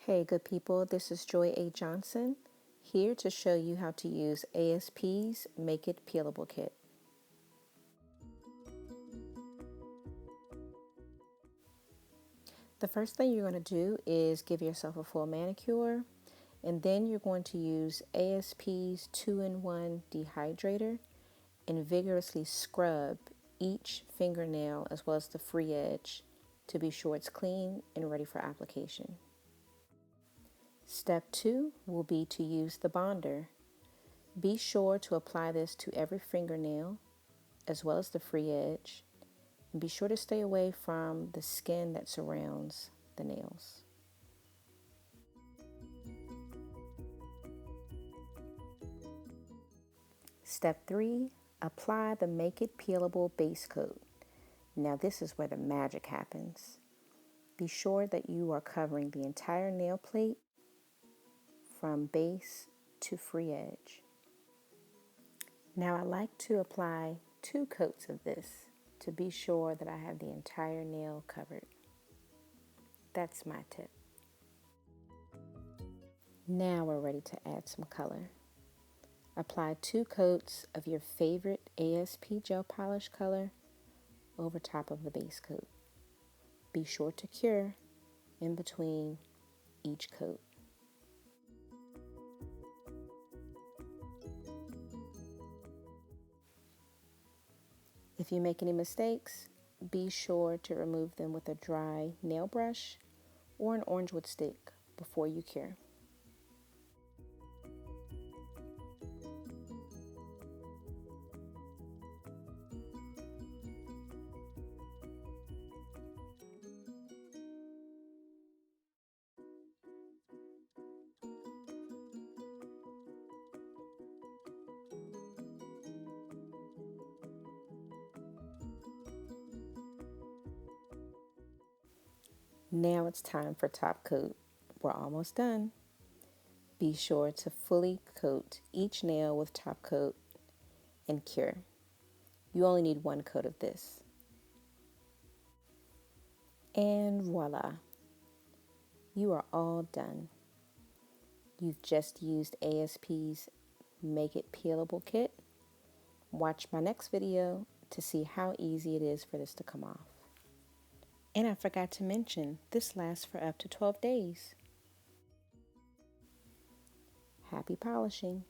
Hey good people, this is Joy A. Johnson, here to show you how to use ASP's Make It Peelable kit. The first thing you're going to do is give yourself a full manicure, and then you're going to use ASP's 2-in-1 dehydrator and vigorously scrub each fingernail as well as the free edge to be sure it's clean and ready for application. Step 2 will be to use the bonder. Be sure to apply this to every fingernail as well as the free edge, and be sure to stay away from the skin that surrounds the nails. Step 3, apply the Make It Peelable base coat. Now this is where the magic happens. Be sure that you are covering the entire nail plate from base to free edge. Now I like to apply 2 coats of this to be sure that I have the entire nail covered. That's my tip. Now we're ready to add some color. Apply 2 coats of your favorite ASP gel polish color over top of the base coat. Be sure to cure in between each coat. If you make any mistakes, be sure to remove them with a dry nail brush or an orange wood stick before you cure. Now it's time for top coat. We're almost done. Be sure to fully coat each nail with top coat and cure. You only need 1 coat of this. And voila, you are all done. You've just used ASP's Make It Peelable kit. Watch my next video to see how easy it is for this to come off. And I forgot to mention, this lasts for up to 12 days. Happy polishing!